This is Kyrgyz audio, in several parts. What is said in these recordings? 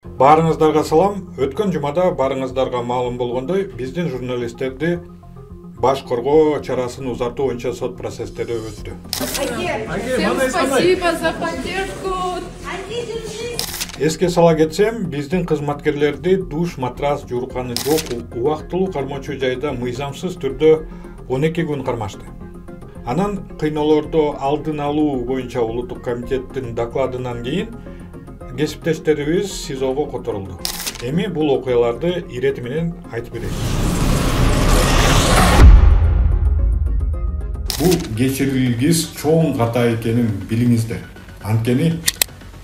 Баарыңыздарга салам. Өткөн жумада баарыңыздарга маалым болгондой, биздин журналисттерди баш коргоо чарасын узартуу боюнча сот процесстери өттү. Всем спасибо за поддержку. Эске сала кетсем, биздин кызматкерлерди душ, матрас, жуурканы жок убактылуу кармоочу жайда мыйзамсыз түрдө 12 күн кармашты. Анан кыйноолорду алдын алуу боюнча улуттук комитеттин докладынан кийин кесиптештерибиз СИЗОго которулду. Эми бул окуяларды ирети менен айтып берейин. Бул кечирилгис чоң ката экенин билиңиздер. Анткени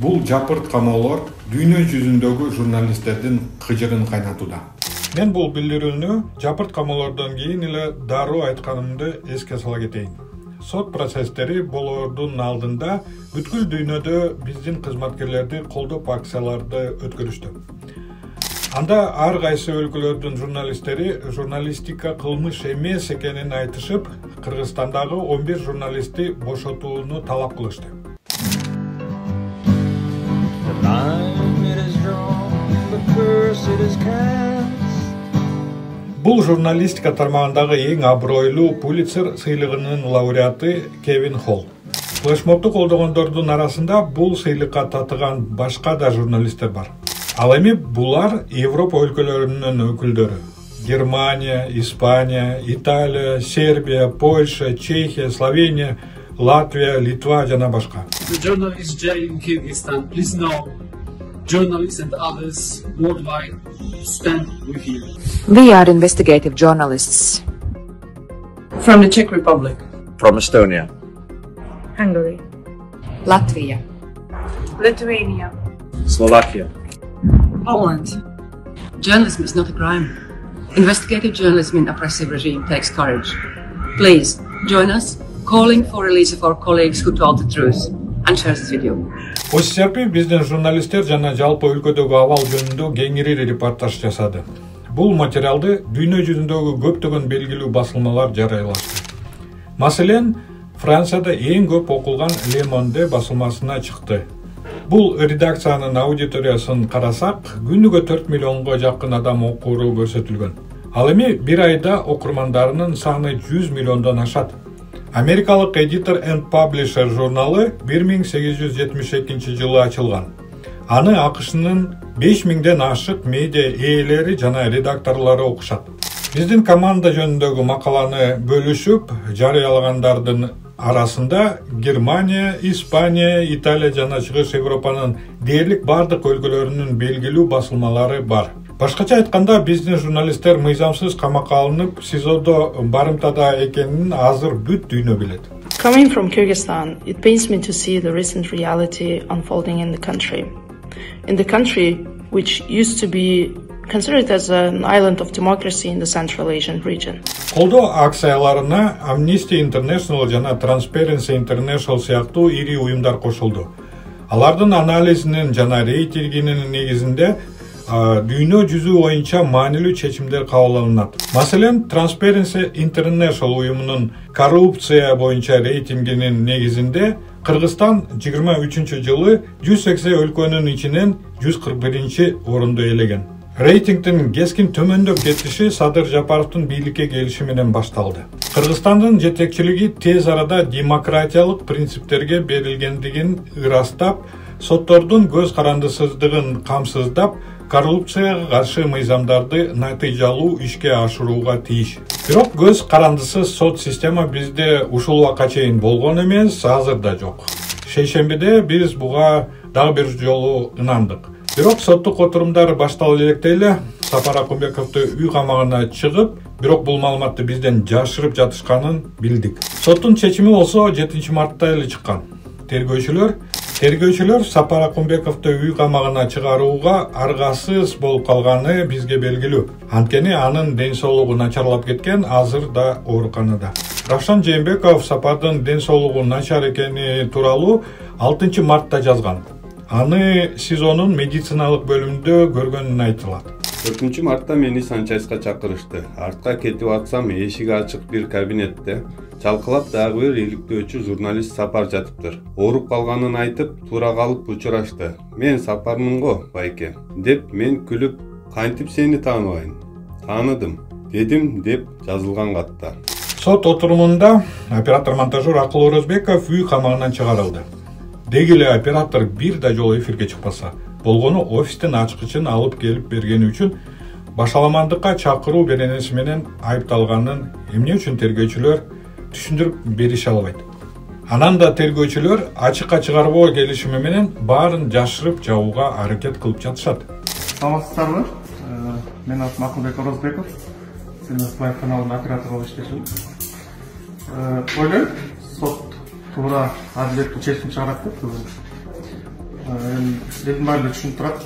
бул жапырт камоолор дүйнө жүзүндөгү журналисттердин кыжырын кайнатууда. Мен бул билдирүүнү жапырт камоолордон кийин эле дароо айтканымды эске сала кетейин. Сот процесстери болоордун алдында бүткүл дүйнөдө биздин кызматкерлерди колдоп акцияларды өткөрүштү. Анда ар кайсы өлкөлөрдүн журналисттери журналистика кылмыш эмес экенин айтышып, Кыргызстандагы 11 журналистти бошотууну талап кылышты. Бул журналистика тармагындагы эң абройлуу Пулитцер сыйлыгынын лауреаты Кевин Холл. Флешмобду колдогондордун арасында бул сыйлыкка татыган башка да журналисттер бар. Ал эми булар Европа өлкөлөрүнүн өкүлдөрү. Германия, Испания, Италия, Сербия, Польша, Чехия, Словения, Латвия, Литва жана башка. Journalists and others worldwide stand with you. We are investigative journalists. From the Czech Republic. From Estonia. Hungary. Latvia. Lithuania. Slovakia. Poland. Journalism is not a crime. Investigative journalism in oppressive regime takes courage. Please, join us, calling for release of our colleagues who told the truth. And share this video. Остерпи биздин журналисттер жана жалпы өлкөдөгү абал жөнүндө кеңири репортаж жасады. Бул материалды дүйнө жүзүндөгү көптөгөн белгилүү басылмалар жарыялашты. Маселен, Францияда эң көп окулган Le Monde басылмасына чыкты. Бул редакциянын аудиториясын карасак, күнүгө 4 миллионго жакын адам окууру көрсөтүлгөн. Ал эми бир айда окурмандарынын саны 100 миллиондон ашат. Америкалык Editor and Publisher журналы 1872 жылы ачылган. Аны АКШнын 5000ден ашык медиа ээлери жана редакторлору окушат. Биздин команда жөнүндөгү макаланы бөлүшүп жарыялагандардын арасында Германия, Испания, Италия жана Чыгыш Европанын дээрлик бардык өлкөлөрүнүн белгилүү басылмалары бар. Башкача айтканда, биздин журналисттер мыйзамсыз камакка алынып, СИЗОдо барымтада экенин азыр бүт дүйнө билет. Coming from Kyrgyzstan, it pains me to see the recent reality unfolding in the country. In the country which used to be considered as an island of democracy in the Central Asian region. Колдоо акцияларына Amnesty International жана Transparency International сыяктуу ири уюмдар кошулду. Алардын анализинин жана рейтингинин негизинде дүйнө жүзү боюнча маанилүү чечимдер кабыл алынат. Маселен, Transparency International уюмунун коррупция боюнча рейтингинин негизинде Кыргызстан 23-жылы 180 өлкөнүн ичинен 141 орунду ээлеген. Рейтингдин кескин төмөндөп кетиши Садыр Жапаровдун бийликке келиши менен башталды. Кыргызстандын жетекчилиги тез арада демократиялык принциптерге берилгендигин ырастап, соттордун көз карандысыздыгын камсыздап, коррупцияга каршы мыйзамдарды натыйжалуу ишке ашырууга тийиш. Бирок көз карандысыз сот система бизде ушул убакка чейин болгон эмес, азыр да жок. Шейшембиде биз буга дагы бир жолу ынандык. Бирок соттук отурумдар башталып электе эле Сапар Акунбековду үй камагына чыгып, бирок бул маалыматты бизден жашырып жатышканын билдик. Соттун чечими болсо 7 мартта эле чыккан. Тергөөчүлөр Сапар Акунбековду үй камагына чыгарууга аргасыз болуп калганы бизге белгилүү. Анткени анын ден соолугу начарлап кеткен, азыр да ооруканада. Равшан Жээнбеков Сапардын ден соолугу начар экени тууралуу 6 мартта жазган. Аны СИЗОнун медициналык бөлүмүндө көргөнүн айтылат. 4 мартта мени Санчайска чакырышты. Артка кетип атсам, эшиги ачык бир кабинетте чалкалап дагы бир иликтөөчү журналист Сапар жатыптыр. Ооруп калганын айтып, туура калып учурашты. Мен Сапармын го, байке, деп мен күлүп, кантип сени тааныбайм? Тааныдым, дедим деп жазылган катта. Сот отурумунда оператор-монтажер Акыл Орозбеков үй камагынан чыгарылды. Деги эле оператор бир да жолу эфирге чыкпаса, болгону офистин ачкычын алып келип бергени үчүн башаламандыкка чакыруу беренеси менен айыпталганын эмне үчүн тергөөчүлөр түшүндүрүп берише албайт. Анан да тергөөчүлөр ачыкка чыгарбоо келишими менен баарын жашырып жабууга аракет кылып жатышат. Саламатсыздарбы? Менин атым Акылбек Орозбеков. Сиздин Лайв каналында оператор болуп иштешим. Ойлойм, сот туура адилеттүү чечим чыгарат деп ойлойм. Элдин баары түшүнүп турат.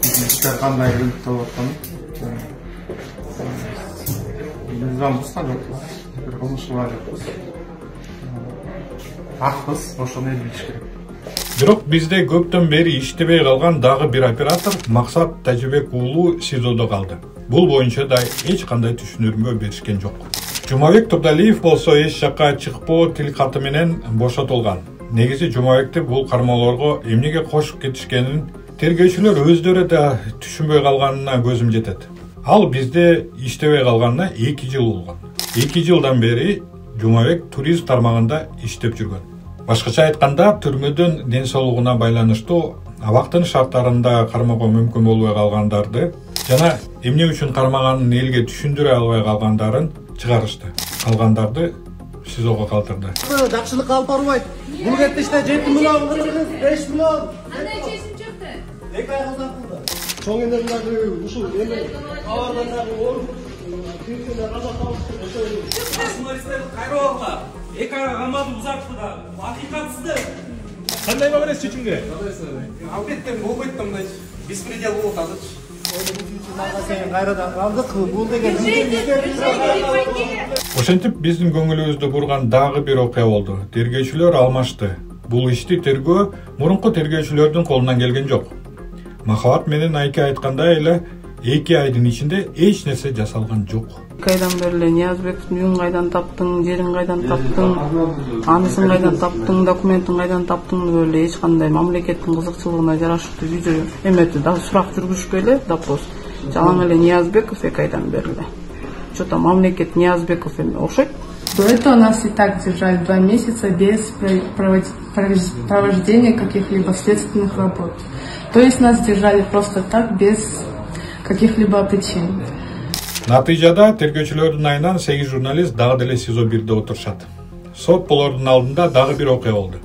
Иштер кандай иликтөө болуп атканын. Биз заң бузган жокпуз. Бир кылмышчылар жокпуз. Акпыз, ошону эл билиш керек. Бирок бизде көптөн бери иштебей калган дагы бир оператор Максат Тажыбек уулу СИЗОдо калды. Бул боюнча да эч кандай түшүндүрмө беришкен жок. Жумабек Турдалиев болсо эч жакка чыкпоо тил каты менен бошотулган. Негизи Жумабекти бул кармоолорго эмнеге кошуп кетишкенин тергөөчүлөр өздөрү да түшүнбөй калганына көзүм жетет. Ал бизде иштебей калганына 2 жыл болгон. 2 жылдан бери Жумабек туризм тармагында иштеп жүргөн. Башкача айтканда, түрмөдөн ден соолугуна байланыштуу абактын шарттарында кармоого мүмкүн болбой калгандарды жана эмне үчүн кармаганын элге түшүндүрө албай калгандарын чыгарышты. Калгандарды СИЗОго калтырды. Жакшылык алып барбайт. Бул кетиште 7 миллион кыргыз, 5 миллион. Кандай чечим чыкты? 2 ай калдырды. Чоң энергиялы ушул эми алардан дагы ооруп, тиркелер каза табышты. Журналисттер кайрабага 2 айга камады узатты да. Акыйкатсызды. Кандай багырас чечимге? Албетте болбойт да мындай беспредел болуп атат. Кайрадан алдык, бул деген Ошентип биздин көңүлүбүздү бурган дагы бир окуя болду. Тергөөчүлөр алмашты. Бул ишти тергөө мурунку тергөөчүлөрдүн колунан келген жок. Махабат менен Айке айткандай эле 2 айдын ичинде эч нерсе жасалган жок. Кайдан бери Ниязбековдун үйүн кайдан таптың, жерин кайдан таптың, анысын кайдан таптың, документин кайдан таптың деп эле эч кандай мамлекеттин кызыкчылыгына жараштуу видео эметти да сурак жүргүзүшкө эле допрос. Жалаң эле Ниязбеков кайдан бери эле. Что-то мамлекет Ниязбеков эме окшойт. До этого нас и так держали 2 месяца без провождения каких-либо следственных работ. То есть нас держали просто так, без каких-либо причин. Натыйжада тергөөчүлөрдүн айынан 8 журналист дагы деле СИЗО 1де отурушат. Сот болордун алдында дагы бир окуя болду.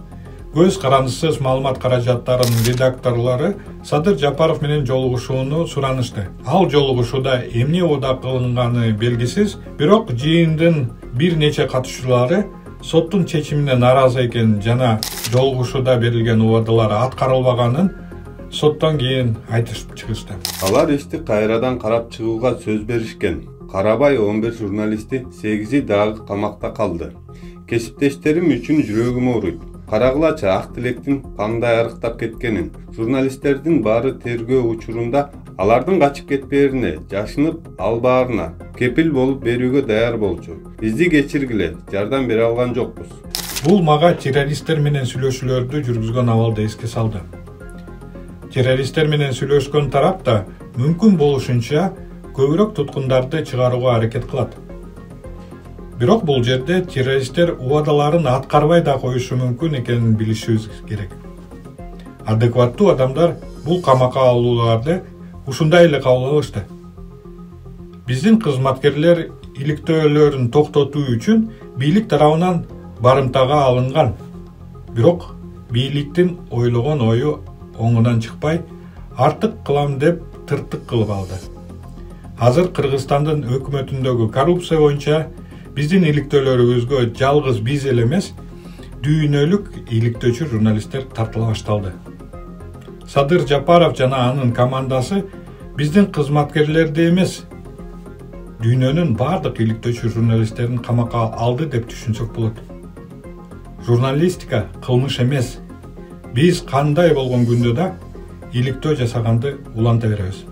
Көз карандысыз маалымат каражаттарынын редакторлору Садыр Жапаров менен жолугушууну суранышты. Ал жолугушууда эмне ода кылынганы белгисиз, бирок жыйындын бир нече катышуучулары соттун чечимине нааразы экен жана жолугушууда берилген убадалар аткарылбаганын соттон кийин айтышып чыгышты. Алар ишти кайрадан карап чыгууга сөз беришкен. Карабай 11 журналисти 8 дагы камакта калды. Кесиптештерим үчүн жүрөгүм ооруйт. Карагылачы ак тилектин кандай арыктап кеткенин, журналисттердин баары тергөө учурунда алардын качып кетпээрине, жашынып албаарына кепил болуп берүүгө даяр болчу. Бизди кечиргиле, жардам бере алган жокпуз. Бул мага террористтер менен сүйлөшүүлөрдү жүргүзгөн абалда эске салды. Террористтер менен сүйлөшкөн тарап да мүмкүн болушунча көбүрөөк туткундарды чыгарууга аракет кылат. Бирок бул жерде террористтер убадаларын аткарбай да коюшу мүмкүн экенин билишибиз керек. Адекваттуу адамдар бул камакка алууларды ушундай эле кабыл алышты. Биздин кызматкерлер иликтөөлөрүн токтотуу үчүн бийлик тарабынан барымтага алынган. Бирок бийликтин ойлогон ою оңунан чыкпай, артык кылам деп тыртык кылып алды. Азыр Кыргызстандын өкмөтүндөгү коррупция боюнча биздин иликтөөлөрүбүзгө жалгыз биз эле эмес, дүйнөлүк иликтөөчү журналисттер тартыла башталды. Садыр Жапаров жана анын командасы биздин кызматкерлерди эмес, дүйнөнүн бардык иликтөөчү журналисттерин камакка алды деп түшүнсөк болот. Журналистика кылмыш эмес. Биз кандай болгон күндө да иликтөө жасаганды уланта беребиз.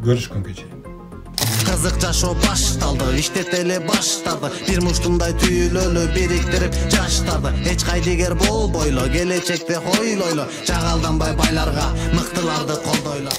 Görüşкөнгө чейин. Kızık жашоо башталды, иштетели баштады. Бир муштундай түйүлөлү бириктирип жаштарды. Эч кайдыгер болбойло, келечекте хойлойло. Жагалданбай байларга, мыктыларды колдойло.